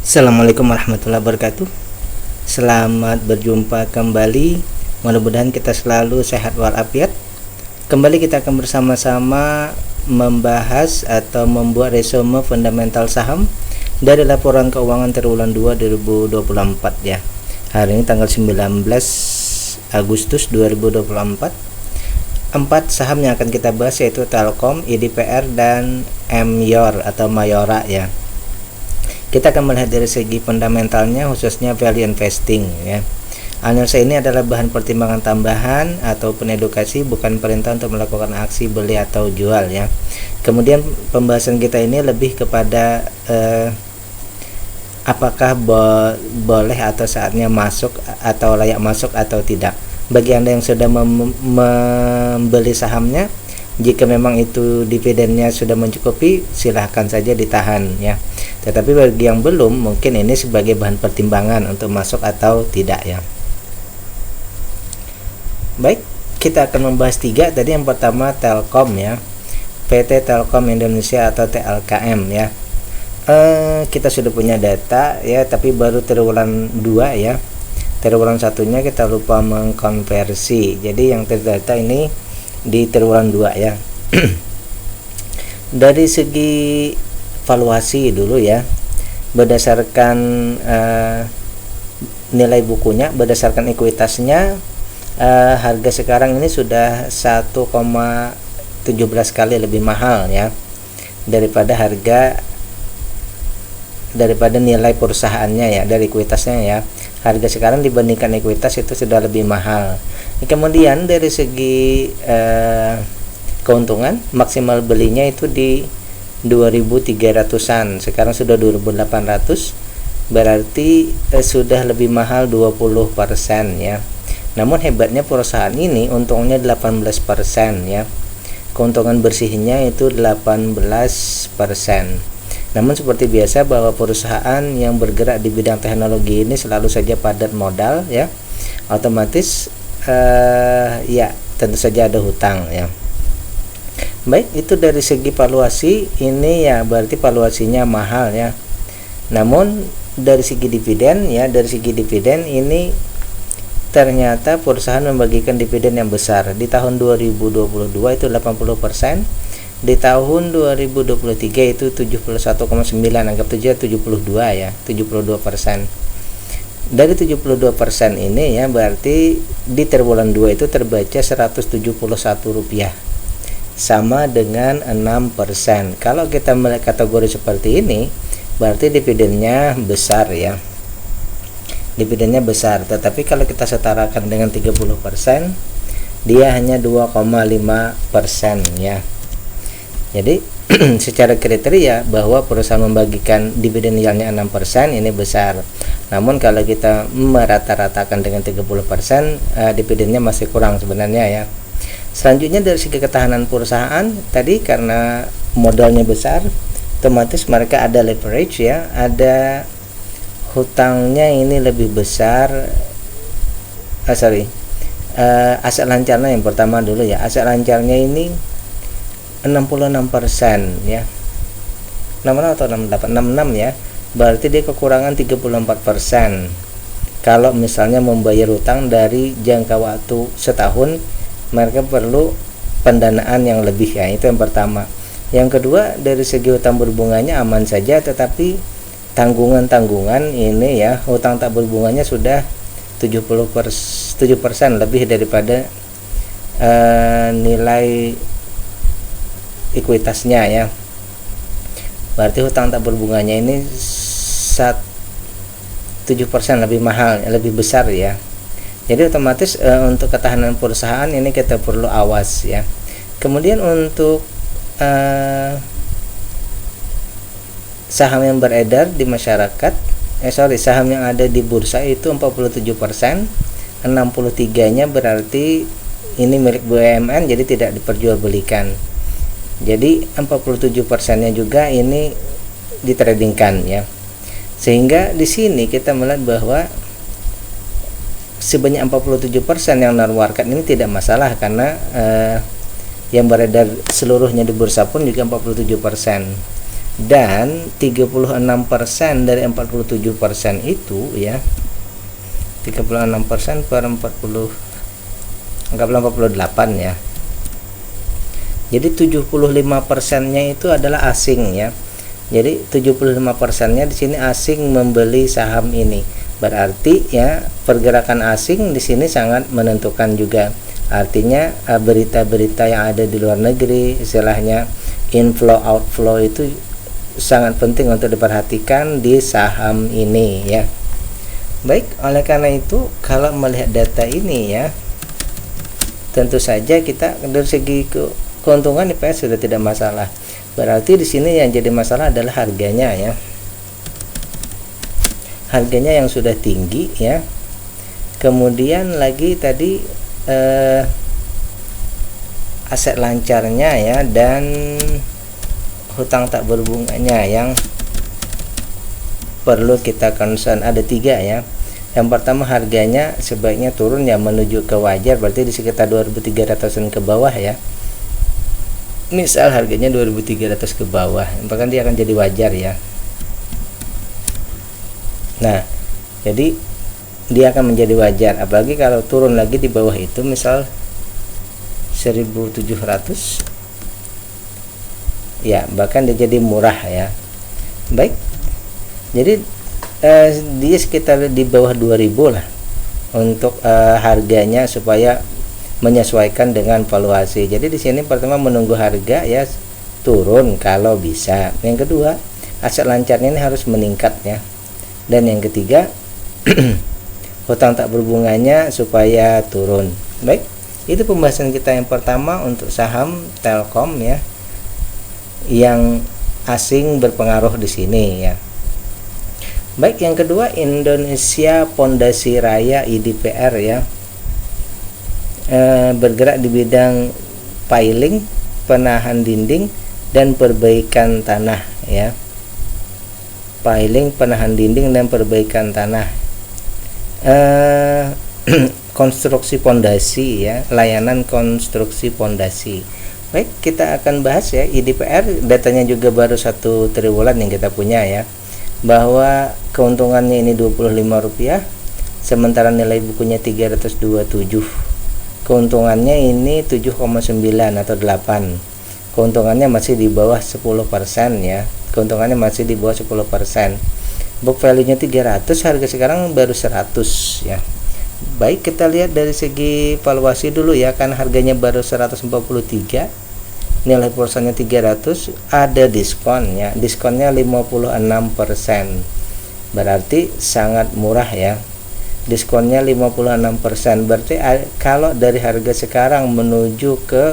Assalamualaikum warahmatullahi wabarakatuh. Selamat berjumpa kembali. Mudah-mudahan kita selalu sehat walafiat. Kembali kita akan bersama-sama membahas atau membuat resume fundamental saham dari laporan keuangan triwulan 2 2024 ya. Hari ini tanggal 19 Agustus 2024. 4 saham yang akan kita bahas yaitu Telkom, IDPR dan MYOR atau Mayora ya. Kita akan melihat dari segi fundamentalnya, khususnya value investing ya. Analisa ini adalah bahan pertimbangan tambahan ataupun edukasi, bukan perintah untuk melakukan aksi beli atau jual ya. Kemudian pembahasan kita ini lebih kepada apakah boleh atau saatnya masuk atau layak masuk atau tidak. Bagi Anda yang sudah membeli sahamnya, jika memang itu dividennya sudah mencukupi, silahkan saja ditahan ya. Tetapi bagi yang belum, mungkin ini sebagai bahan pertimbangan untuk masuk atau tidak ya. Baik, kita akan membahas 3 tadi. Yang pertama Telkom ya, PT Telkom Indonesia atau TLKM ya. Kita sudah punya data ya, tapi baru triwulan 2 ya. Triwulan satunya kita lupa mengkonversi. Jadi yang terdata ini di triwulan 2 ya. Dari segi valuasi dulu ya, berdasarkan nilai bukunya, berdasarkan ekuitasnya, harga sekarang ini sudah 1,17 kali lebih mahal ya daripada nilai perusahaannya ya, dari ekuitasnya ya. Harga sekarang dibandingkan ekuitas itu sudah lebih mahal. Kemudian dari segi keuntungan, maksimal belinya itu di 2.300-an, sekarang sudah 2.800, berarti sudah lebih mahal 20% ya. Namun hebatnya perusahaan ini untungnya 18% ya. Keuntungan bersihnya itu 18%. Namun seperti biasa bahwa perusahaan yang bergerak di bidang teknologi ini selalu saja padat modal ya. Otomatis ya tentu saja ada hutang ya. Baik, itu dari segi valuasi ini ya, berarti valuasinya mahal ya. Namun dari segi dividen ya, dari segi dividen ini ternyata perusahaan membagikan dividen yang besar. Di tahun 2022 itu 80%, di tahun 2023 itu 71,9, anggap saja 72 ya, 72%. Dari 72% ini ya, berarti di triwulan 2 itu terbaca Rp171, sama dengan 6%. Kalau kita melihat kategori seperti ini, berarti dividennya besar ya. Dividennya besar, tetapi kalau kita setarakan dengan 30%, dia hanya 2,5% ya. Jadi secara kriteria bahwa perusahaan membagikan dividen yieldnya 6% ini besar. Namun kalau kita merata-ratakan dengan 30%, dividennya masih kurang sebenarnya ya. Selanjutnya dari segi ketahanan perusahaan, tadi karena modalnya besar, otomatis mereka ada leverage ya, ada hutangnya ini lebih besar. Aset lancarnya yang pertama dulu ya, aset lancarnya ini 66% ya, 66 atau 68, 66 ya, berarti dia kekurangan 34%. Kalau misalnya membayar hutang dari jangka waktu setahun, mereka perlu pendanaan yang lebih ya, itu yang pertama. Yang kedua, dari segi hutang berbunganya aman saja, tetapi tanggungan-tanggungan ini ya, hutang tak berbunganya sudah 7% lebih daripada nilai ekuitasnya ya. Berarti hutang tak berbunganya ini 7% lebih mahal, lebih besar ya. Jadi otomatis untuk ketahanan perusahaan ini kita perlu awas ya. Kemudian untuk saham yang beredar di masyarakat, saham yang ada di bursa itu 47%, 63-nya berarti ini milik BUMN, jadi tidak diperjualbelikan. Jadi 47%-nya juga ini ditradingkan ya. Sehingga di sini kita melihat bahwa sebanyak 47% yang nawarkan ini tidak masalah, karena yang beredar seluruhnya di bursa pun juga 47%. dan 36% dari 47% itu ya, 36% per 40, anggaplah 48 ya. Jadi 75%-nya itu adalah asing ya. Jadi 75%-nya di sini asing membeli saham ini. Berarti ya pergerakan asing di sini sangat menentukan juga. Artinya berita-berita yang ada di luar negeri, istilahnya inflow outflow itu sangat penting untuk diperhatikan di saham ini ya. Baik, oleh karena itu kalau melihat data ini ya, tentu saja kita dari segi keuntungan IPS sudah tidak masalah. Berarti di sini yang jadi masalah adalah harganya ya. Harganya yang sudah tinggi ya. Kemudian lagi tadi aset lancarnya ya, dan hutang tak berbunganya yang perlu kita concern. Ada 3 ya. Yang pertama, harganya sebaiknya turun ya menuju ke wajar, berarti di sekitar 2.300-an ke bawah ya. Misal harganya 2.300 ke bawah, bahkan dia akan jadi wajar ya. Nah, jadi dia akan menjadi wajar, apalagi kalau turun lagi di bawah itu, misal 1.700 ya, bahkan dia jadi murah ya. Baik, jadi dia sekitar di bawah 2.000 lah untuk harganya supaya menyesuaikan dengan valuasi. Jadi di sini pertama menunggu harga ya turun kalau bisa. Yang kedua, aset lancarnya ini harus meningkat ya. Dan yang ketiga, hutang tak berbunganya supaya turun. Baik, itu pembahasan kita yang pertama untuk saham Telkom ya, yang asing berpengaruh di sini ya. Baik, yang kedua, Indonesia Pondasi Raya IDPR ya, bergerak di bidang piling, penahan dinding, dan perbaikan tanah ya. Piling, penahan dinding, dan perbaikan tanah. Konstruksi pondasi ya, layanan konstruksi pondasi. Baik, kita akan bahas ya IDPR. Datanya juga baru 1 triwulan yang kita punya ya, bahwa keuntungannya ini Rp25, sementara nilai bukunya 327. Keuntungannya ini 7,9 atau 8. Keuntungannya masih di bawah 10% ya. Keuntungannya masih di bawah 10%. Book value-nya 300, harga sekarang baru 100 ya. Baik, kita lihat dari segi valuasi dulu ya, kan harganya baru 143. Nilai perusahaannya 300, ada diskon ya. Diskonnya 56%. Berarti sangat murah ya. Diskonnya 56%, berarti kalau dari harga sekarang menuju ke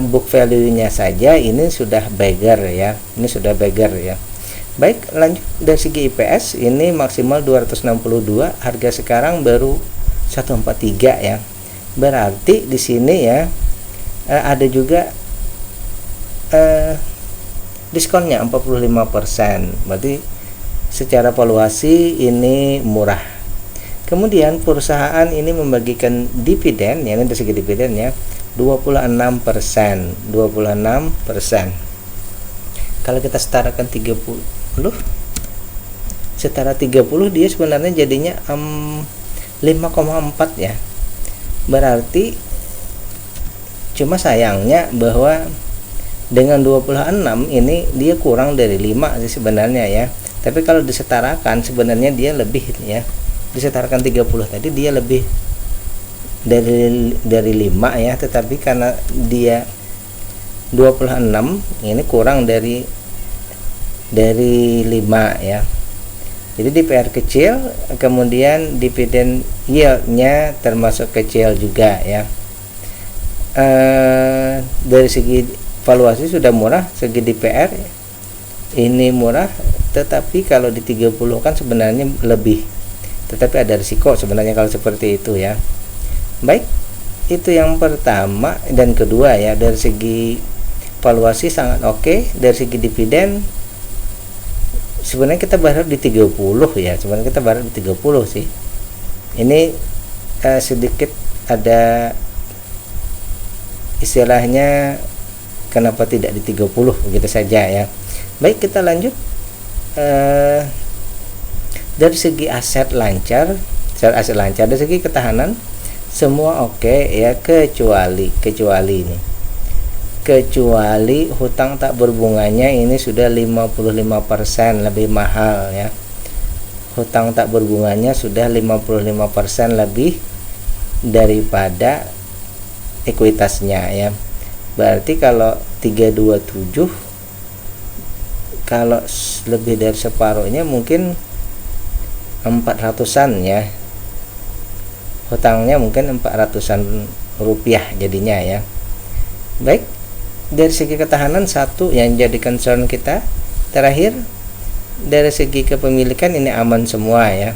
book value-nya saja ini sudah beggar ya. Ini sudah beggar ya. Baik, lanjut dari segi IPS ini maksimal 262, harga sekarang baru 143 ya. Berarti di sini ya ada juga diskonnya 45%. Berarti secara valuasi ini murah. Kemudian perusahaan ini membagikan dividen ya, ini dari segi dividen ya, 26%. Kalau kita setarakan 30, setara 30 dia sebenarnya jadinya 5,4 ya. Berarti cuma sayangnya bahwa dengan 26 ini dia kurang dari 5 sih sebenarnya ya. Tapi kalau disetarakan sebenarnya dia lebih ya. Disetarakan 30 tadi dia lebih dari 5 ya, tetapi karena dia 26 ini kurang dari 5 ya. Jadi DPR kecil, kemudian dividen yield-nya termasuk kecil juga ya. Dari segi valuasi sudah murah, segi DPR ini murah, tetapi kalau di 30 kan sebenarnya lebih, tetapi ada risiko sebenarnya kalau seperti itu ya. Baik, itu yang pertama dan kedua ya. Dari segi valuasi sangat oke. Dari segi dividen sebenarnya kita berharap di 30 ya, sebenarnya kita berharap di 30 sih. Ini sedikit ada istilahnya kenapa tidak di 30 begitu saja ya. Baik, kita lanjut. Dari segi aset lancar, dari segi ketahanan semua oke ya, kecuali ini. Kecuali hutang tak berbunganya ini sudah 55% lebih mahal ya. Hutang tak berbunganya sudah 55% lebih daripada ekuitasnya ya. Berarti kalau 327, kalau lebih dari separuhnya mungkin 400-an ya. Hutangnya mungkin 400-an rupiah jadinya ya. Baik, dari segi ketahanan satu yang jadi concern kita. Terakhir, dari segi kepemilikan ini aman semua ya.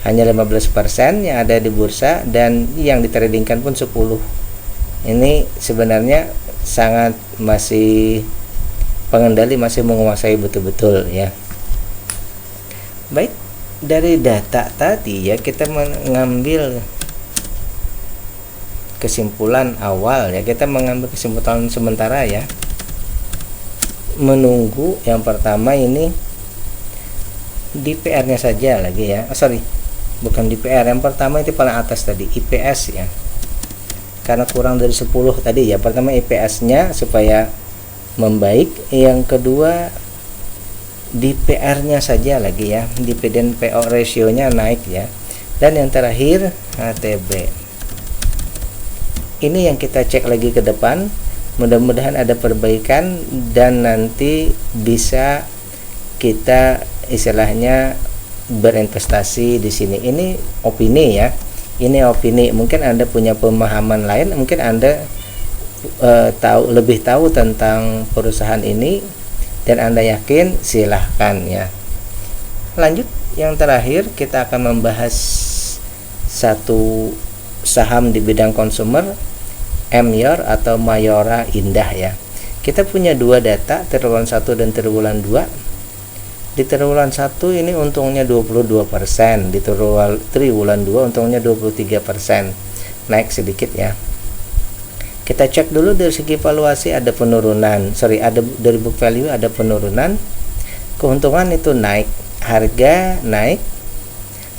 Hanya 15% yang ada di bursa dan yang ditradingkan pun 10. Ini sebenarnya sangat masih pengendali masih menguasai betul-betul ya. Baik, dari data tadi ya kita mengambil kesimpulan awal ya. Kita mengambil kesimpulan sementara ya. Menunggu yang pertama ini DPR-nya saja lagi ya. Bukan DPR, yang pertama itu paling atas tadi IPS ya. Karena kurang dari 10 tadi ya. Pertama IPS-nya supaya membaik, yang kedua DPR-nya saja lagi ya, dividen PO ratio-nya naik ya, dan yang terakhir HTB. Ini yang kita cek lagi ke depan, mudah-mudahan ada perbaikan dan nanti bisa kita istilahnya berinvestasi di sini. Ini opini ya, ini opini. Mungkin Anda punya pemahaman lain, mungkin Anda lebih tahu tentang perusahaan ini dan Anda yakin, silahkan ya. Lanjut, yang terakhir kita akan membahas satu saham di bidang konsumer, Emyor atau Mayora Indah ya. Kita punya dua data, triwulan 1 dan triwulan 2. Di triwulan 1 ini untungnya 22%, di triwulan 2 untungnya 23%, naik sedikit ya. Kita cek dulu dari segi valuasi ada penurunan, ada dari book value ada penurunan, keuntungan itu naik, harga naik,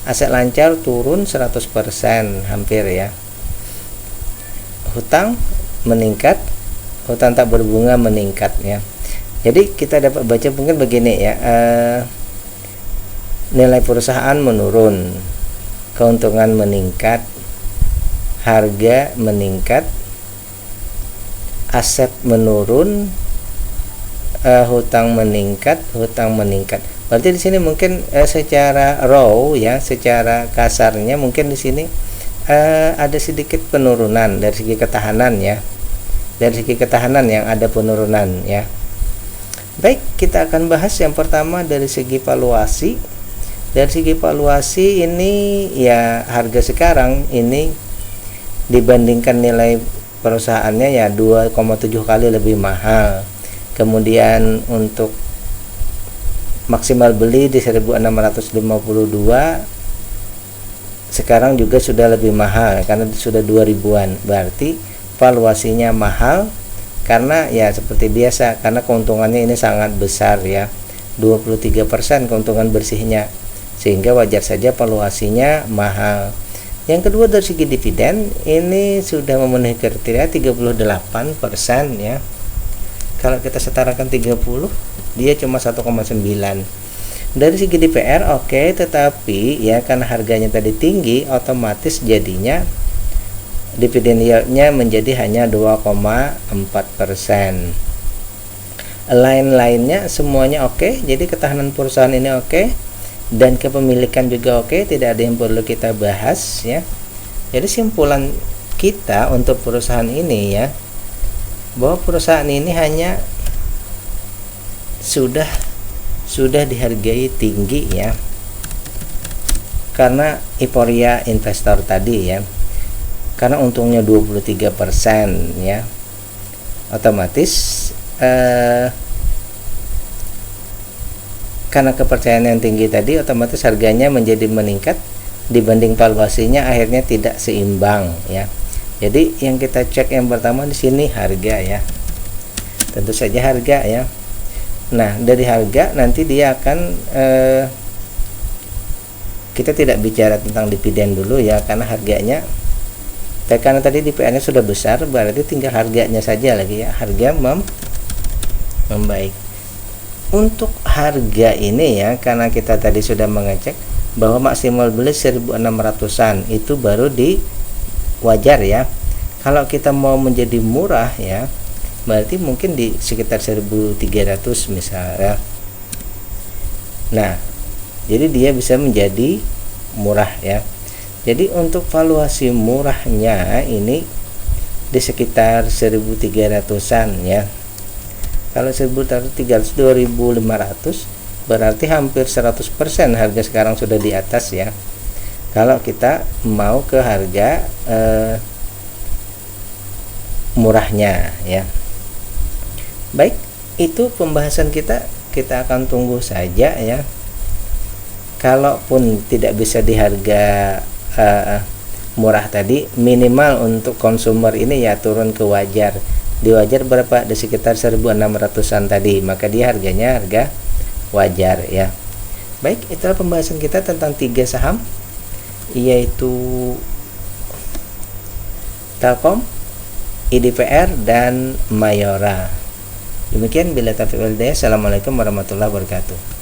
aset lancar turun 100% hampir ya, hutang meningkat, hutang tak berbunga meningkat ya. Jadi kita dapat baca mungkin begini ya, nilai perusahaan menurun, keuntungan meningkat, harga meningkat, aset menurun, hutang meningkat. Berarti di sini mungkin secara raw ya, secara kasarnya mungkin di sini ada sedikit penurunan dari segi ketahanan ya. Dari segi ketahanan yang ada penurunan ya. Baik, kita akan bahas yang pertama dari segi valuasi. Dari segi valuasi ini ya, harga sekarang ini dibandingkan nilai perusahaannya ya 2,7 kali lebih mahal. Kemudian untuk maksimal beli di 1652 sekarang juga sudah lebih mahal karena sudah 2000-an. Berarti valuasinya mahal karena ya seperti biasa, karena keuntungannya ini sangat besar ya, 23% keuntungan bersihnya, sehingga wajar saja valuasinya mahal. Yang kedua dari segi dividen ini sudah memenuhi kriteria 38% ya. Kalau kita setarakan 30, dia cuma 1,9. Dari segi DPR oke, tetapi ya karena harganya tadi tinggi, otomatis jadinya dividen yield-nya menjadi hanya 2,4%. Lain-lainnya semuanya oke, jadi ketahanan perusahaan ini oke. Dan kepemilikan juga oke, tidak ada yang perlu kita bahas ya. Jadi simpulan kita untuk perusahaan ini ya, bahwa perusahaan ini hanya sudah dihargai tinggi ya, karena euforia investor tadi ya, karena untungnya 23% ya, otomatis karena kepercayaan yang tinggi tadi, otomatis harganya menjadi meningkat dibanding valuasinya, akhirnya tidak seimbang ya. Jadi yang kita cek yang pertama di sini harga ya, tentu saja harga ya. Nah, dari harga nanti dia akan kita tidak bicara tentang dividen dulu ya, karena harganya karena tadi DPR-nya sudah besar, berarti tinggal harganya saja lagi ya, harga membaik. Untuk harga ini ya, karena kita tadi sudah mengecek bahwa maksimal beli 1.600-an itu baru di wajar ya. Kalau kita mau menjadi murah ya, berarti mungkin di sekitar 1.300 misalnya. Nah, jadi dia bisa menjadi murah ya. Jadi untuk valuasi murahnya ini di sekitar 1.300-an ya. Kalau 1.300 2.500 berarti hampir 100% harga sekarang sudah di atas ya. Kalau kita mau ke harga murahnya ya. Baik, itu pembahasan kita akan tunggu saja ya. Kalaupun tidak bisa di harga murah tadi, minimal untuk konsumer ini ya turun ke wajar. Di wajar berapa? Di sekitar 1.600-an tadi, maka dia harganya harga wajar ya. Baik, itulah pembahasan kita tentang 3 saham, yaitu Telkom, IDPR, dan Mayora. Demikian, bila taufiq wal hidayah. Assalamualaikum warahmatullahi wabarakatuh.